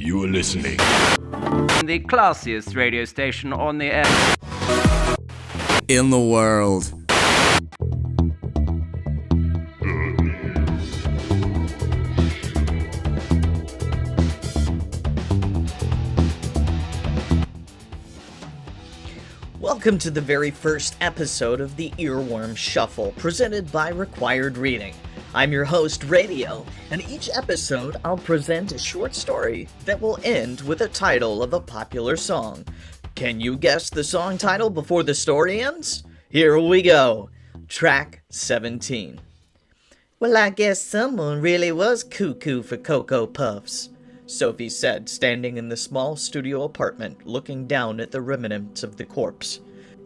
You are listening. The classiest radio station on the air. In the world. Welcome to the very first episode of the Earworm Shuffle, presented by Required Reading. I'm your host, Radio, and each episode I'll present a short story that will end with a title of a popular song. Can you guess the song title before the story ends? Here we go. Track 17. Well, I guess someone really was cuckoo for Cocoa Puffs, Sophie said, standing in the small studio apartment, looking down at the remnants of the corpse.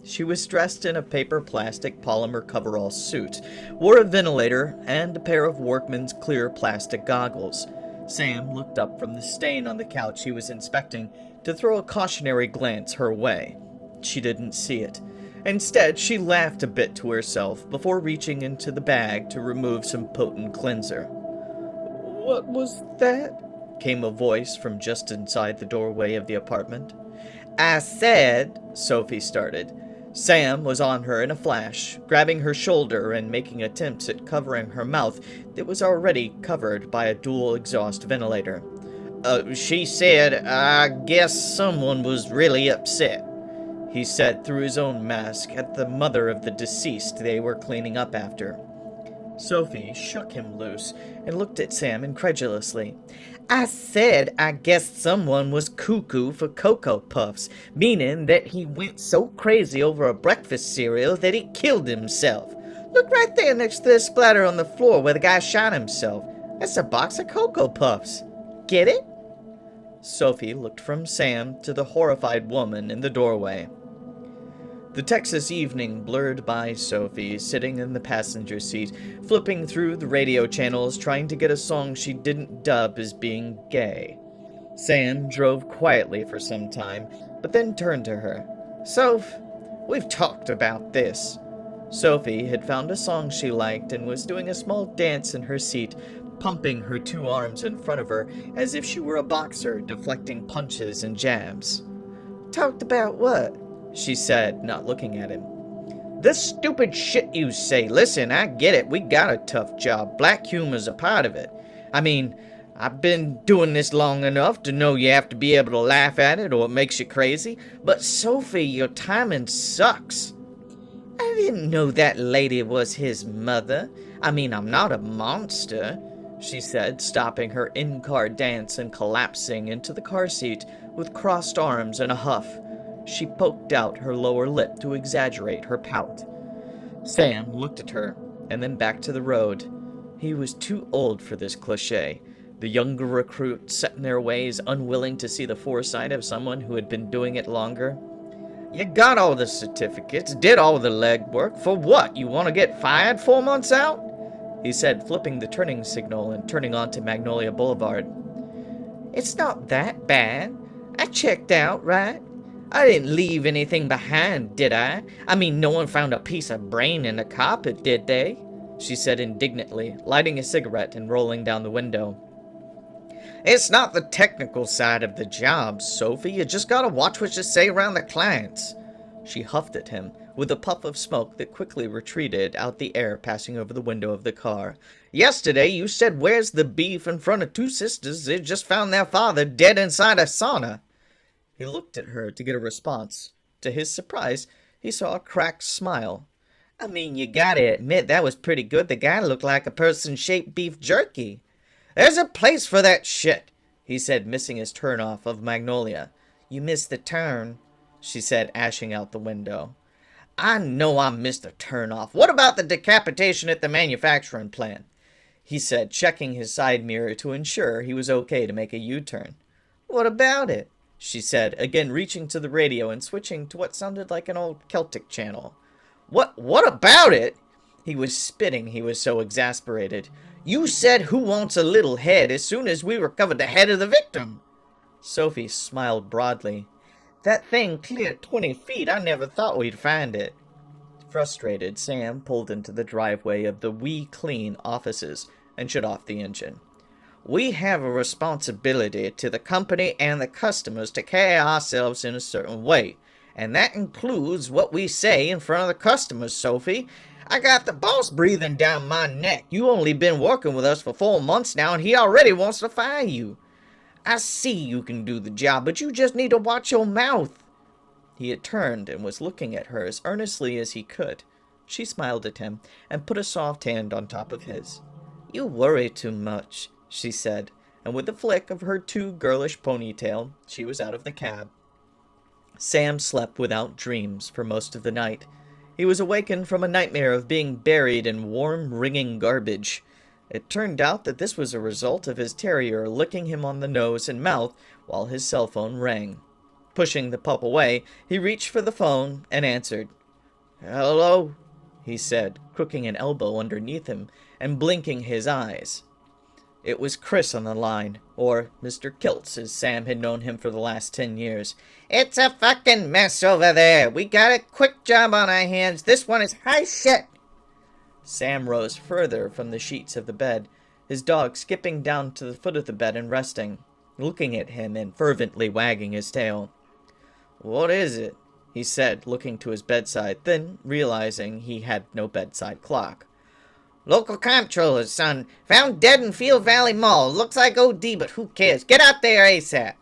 She was dressed in a paper-plastic polymer coverall suit, wore a ventilator, and a pair of workman's clear plastic goggles. Sam looked up from the stain on the couch he was inspecting to throw a cautionary glance her way. She didn't see it. Instead, she laughed a bit to herself before reaching into the bag to remove some potent cleanser. "What was that?" came a voice from just inside the doorway of the apartment. "I said," Sophie started. Sam was on her in a flash, grabbing her shoulder and making attempts at covering her mouth that was already covered by a dual exhaust ventilator. She said, I guess someone was really upset," he said through his own mask at the mother of the deceased they were cleaning up after. Sophie shook him loose and looked at Sam incredulously. "I said I guess someone was cuckoo for Cocoa Puffs, meaning that he went so crazy over a breakfast cereal that he killed himself. Look right there next to the splatter on the floor where the guy shot himself. That's a box of Cocoa Puffs. Get it?" Sophie looked from Sam to the horrified woman in the doorway. The Texas evening blurred by Sophie, sitting in the passenger seat, flipping through the radio channels, trying to get a song she didn't dub as being gay. Sam drove quietly for some time, but then turned to her. "Soph, we've talked about this." Sophie had found a song she liked and was doing a small dance in her seat, pumping her two arms in front of her as if she were a boxer deflecting punches and jabs. "Talked about what?" she said, not looking at him. "This stupid shit you say. Listen, I get it. We got a tough job. Black humor's a part of it. I mean, I've been doing this long enough to know you have to be able to laugh at it or it makes you crazy. But Sophie, your timing sucks." "I didn't know that lady was his mother. I mean, I'm not a monster," she said, stopping her in-car dance and collapsing into the car seat with crossed arms and a huff. She poked out her lower lip to exaggerate her pout. Sam looked at her, and then back to the road. He was too old for this cliché. The younger recruits set in their ways, unwilling to see the foresight of someone who had been doing it longer. "You got all the certificates, did all the legwork. For what? You want to get fired 4 months out?" he said, flipping the turning signal and turning onto Magnolia Boulevard. "It's not that bad. I checked out, right? I didn't leave anything behind, did I? I mean, no one found a piece of brain in the carpet, did they?" she said indignantly, lighting a cigarette and rolling down the window. "It's not the technical side of the job, Sophie. You just gotta watch what you say around the clients." She huffed at him, with a puff of smoke that quickly retreated out the air passing over the window of the car. "Yesterday you said, 'Where's the beef?' in front of two sisters that just found their father dead inside a sauna." He looked at her to get a response. To his surprise, he saw a cracked smile. "I mean, you gotta admit that was pretty good. The guy looked like a person-shaped beef jerky." "There's a place for that shit," he said, missing his turn-off of Magnolia. "You missed the turn," she said, ashing out the window. "I know I missed a turn-off. What about the decapitation at the manufacturing plant?" he said, checking his side mirror to ensure he was okay to make a U-turn. "What about it?" she said, again reaching to the radio and switching to what sounded like an old Celtic channel. What about it?" He was spitting, he was so exasperated. "You said, 'Who wants a little head?' as soon as we recovered the head of the victim." Sophie smiled broadly. "That thing cleared 20 feet. I never thought we'd find it." Frustrated, Sam pulled into the driveway of the We Clean offices and shut off the engine. We have a responsibility to the company and the customers to carry ourselves in a certain way. And that includes what we say in front of the customers, Sophie. I got the boss breathing down my neck. You only been working with us for 4 months now, and he already wants to fire you. I see you can do the job, but you just need to watch your mouth. He had turned and was looking at her as earnestly as he could. She smiled at him and put a soft hand on top of his. You worry too much, she said, and with a flick of her too girlish ponytail, she was out of the cab. Sam slept without dreams for most of the night. He was awakened from a nightmare of being buried in warm, ringing garbage. It turned out that this was a result of his terrier licking him on the nose and mouth while his cell phone rang. Pushing the pup away, he reached for the phone and answered. Hello, he said, crooking an elbow underneath him and blinking his eyes. It was Chris on the line, or Mr. Kiltz, as Sam had known him for the last 10 years. It's a fucking mess over there. We got a quick job on our hands. This one is high shit. Sam rose further from the sheets of the bed, his dog skipping down to the foot of the bed and resting, looking at him and fervently wagging his tail. What is it? He said, looking to his bedside, then realizing he had no bedside clock. Local comptroller, son. Found dead in Field Valley Mall. Looks like OD, but who cares? Get out there ASAP.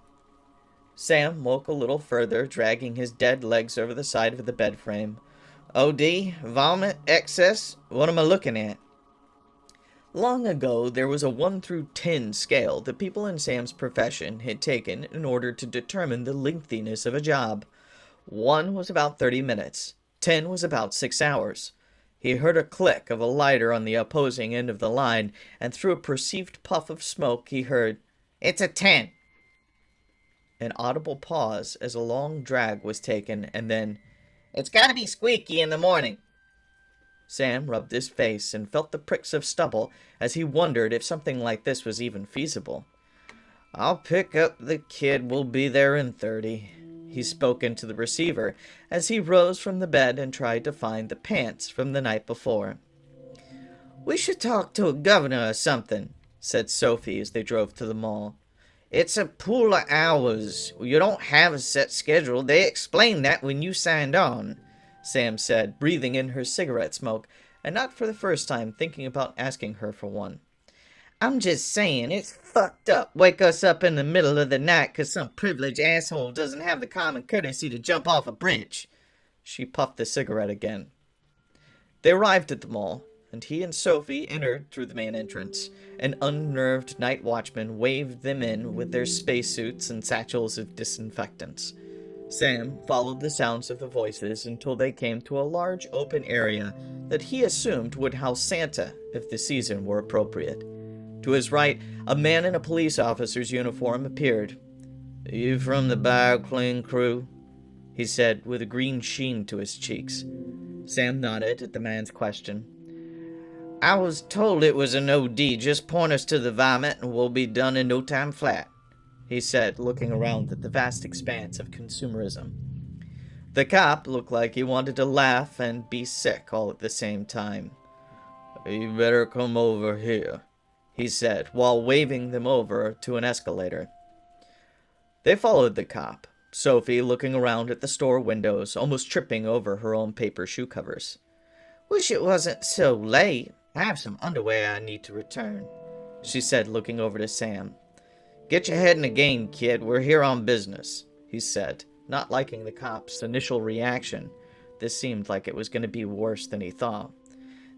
Sam woke a little further, dragging his dead legs over the side of the bed frame. OD? Vomit? Excess? What am I looking at? Long ago, there was a 1 through 10 scale that people in Sam's profession had taken in order to determine the lengthiness of a job. 1 was about 30 minutes. 10 was about 6 hours. He heard a click of a lighter on the opposing end of the line, and through a perceived puff of smoke he heard, It's a 10. An audible pause as a long drag was taken, and then, It's gotta be squeaky in the morning. Sam rubbed his face and felt the pricks of stubble as he wondered if something like this was even feasible. I'll pick up the kid. We'll be there in 30. He spoke into the receiver as he rose from the bed and tried to find the pants from the night before. We should talk to a governor or something, said Sophie as they drove to the mall. It's a pool of hours. You don't have a set schedule. They explained that when you signed on, Sam said, breathing in her cigarette smoke, and not for the first time thinking about asking her for one. I'm just saying, it's fucked up. Wake us up in the middle of the night 'cause some privileged asshole doesn't have the common courtesy to jump off a bridge. She puffed the cigarette again. They arrived at the mall, and he and Sophie entered through the main entrance. An unnerved night watchman waved them in with their spacesuits and satchels of disinfectants. Sam followed the sounds of the voices until they came to a large open area that he assumed would house Santa if the season were appropriate. To his right, a man in a police officer's uniform appeared. Are you from the BioClean crew? He said, with a green sheen to his cheeks. Sam nodded at the man's question. I was told it was an OD. Just point us to the vomit and we'll be done in no time flat, he said, looking around at the vast expanse of consumerism. The cop looked like he wanted to laugh and be sick all at the same time. You better come over here, he said, while waving them over to an escalator. They followed the cop, Sophie looking around at the store windows, almost tripping over her own paper shoe covers. Wish it wasn't so late. I have some underwear I need to return, she said, looking over to Sam. Get your head in the game, kid. We're here on business, he said, not liking the cop's initial reaction. This seemed like it was going to be worse than he thought.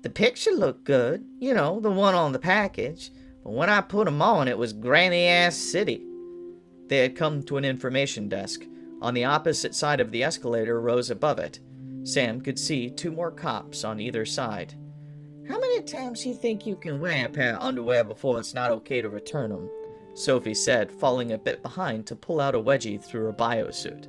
The picture looked good, you know, the one on the package, but when I put 'em on, it was granny-ass city. They had come to an information desk. On the opposite side of the escalator rose above it. Sam could see 2 more cops on either side. How many times do you think you can wear a pair of underwear before it's not okay to return 'em? Sophie said, falling a bit behind to pull out a wedgie through her biosuit.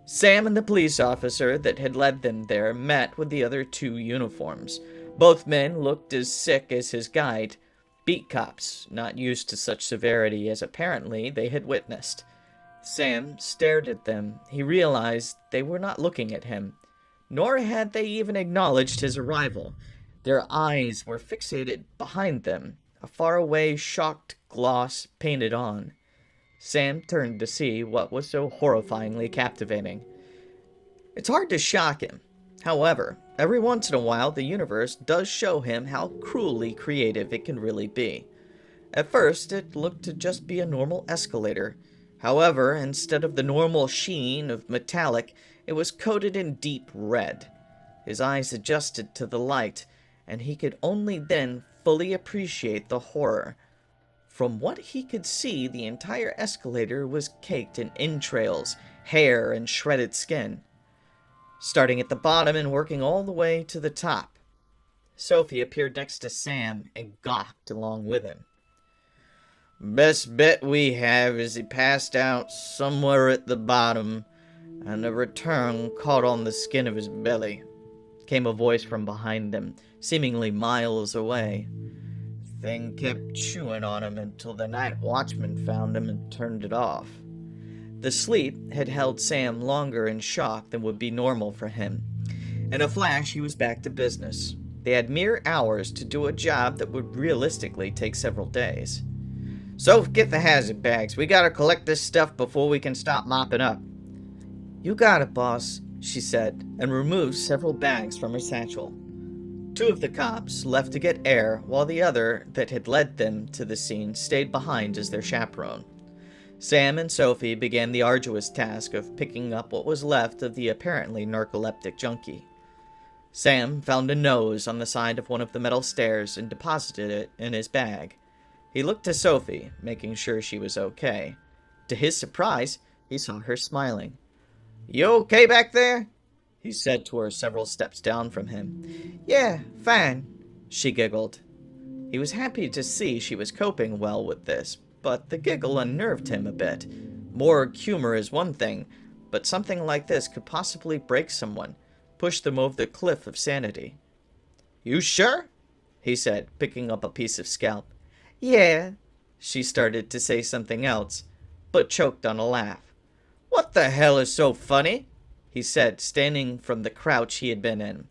Sam and the police officer that had led them there met with the other 2 uniforms. Both men looked as sick as his guide. Beat cops, not used to such severity as apparently they had witnessed. Sam stared at them. He realized they were not looking at him, nor had they even acknowledged his arrival. Their eyes were fixated behind them, a faraway, shocked gloss painted on. Sam turned to see what was so horrifyingly captivating. It's hard to shock him. However, every once in a while the universe does show him how cruelly creative it can really be. At first, it looked to just be a normal escalator. However, instead of the normal sheen of metallic, it was coated in deep red. His eyes adjusted to the light, and he could only then fully appreciate the horror. From what he could see, the entire escalator was caked in entrails, hair, and shredded skin, starting at the bottom and working all the way to the top. Sophie appeared next to Sam and gawked along with him. "Best bet we have is he passed out somewhere at the bottom, and a return caught on the skin of his belly," came a voice from behind them, seemingly miles away. "Thing kept chewing on him until the night watchman found him and turned it off." The sleep had held Sam longer in shock than would be normal for him. In a flash, he was back to business. They had mere hours to do a job that would realistically take several days. "So, get the hazard bags. We gotta collect this stuff before we can stop mopping up." "You got it, boss," she said, and removed several bags from her satchel. Two of the cops left to get air, while the other that had led them to the scene stayed behind as their chaperone. Sam and Sophie began the arduous task of picking up what was left of the apparently narcoleptic junkie. Sam found a nose on the side of one of the metal stairs and deposited it in his bag. He looked to Sophie, making sure she was okay. To his surprise, he saw her smiling. "You okay back there?" he said to her several steps down from him. "Yeah, fine," she giggled. He was happy to see she was coping well with this, but the giggle unnerved him a bit. More humor is one thing, but something like this could possibly break someone, push them over the cliff of sanity. "You sure?" he said, picking up a piece of scalp. "Yeah." She started to say something else, but choked on a laugh. "What the hell is so funny?" he said, standing from the crouch he had been in.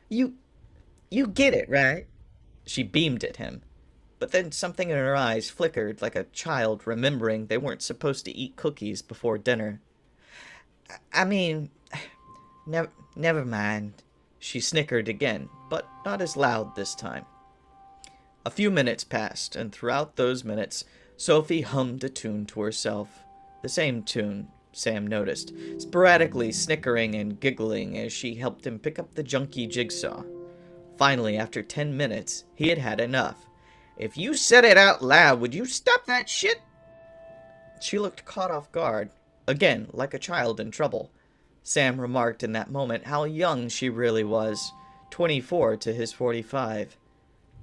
You get it, right?" She beamed at him, but then something in her eyes flickered like a child remembering they weren't supposed to eat cookies before dinner. I mean, never mind." She snickered again, but not as loud this time. A few minutes passed, and throughout those minutes, Sophie hummed a tune to herself. The same tune, Sam noticed, sporadically snickering and giggling as she helped him pick up the junky jigsaw. Finally, after 10 minutes, he had had enough. "If you said it out loud, would you stop that shit?" She looked caught off guard, again like a child in trouble. Sam remarked in that moment how young she really was, 24 to his 45.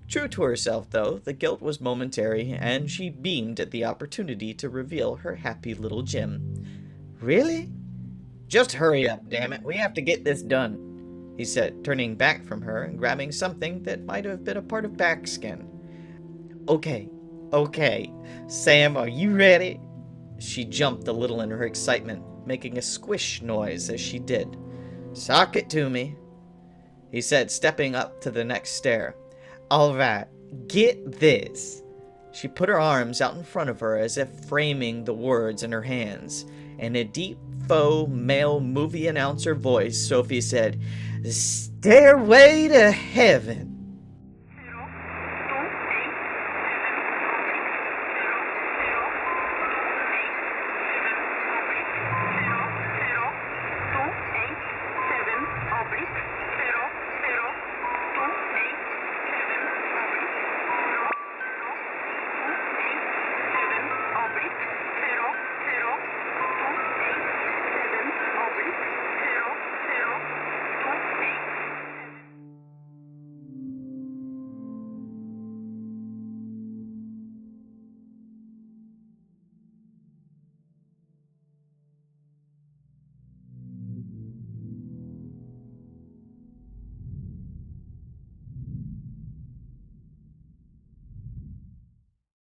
True to herself, though, the guilt was momentary, and she beamed at the opportunity to reveal her happy little Jim. "Really?" "Just hurry up, damn it. We have to get this done," he said, turning back from her and grabbing something that might have been a part of Backskin. Okay. Sam, are you ready?" She jumped a little in her excitement, making a squish noise as she did. "Sock it to me," he said, stepping up to the next stair. "All right, get this." She put her arms out in front of her as if framing the words in her hands. In a deep, faux, male movie announcer voice, Sophie said, "Stairway to Heaven."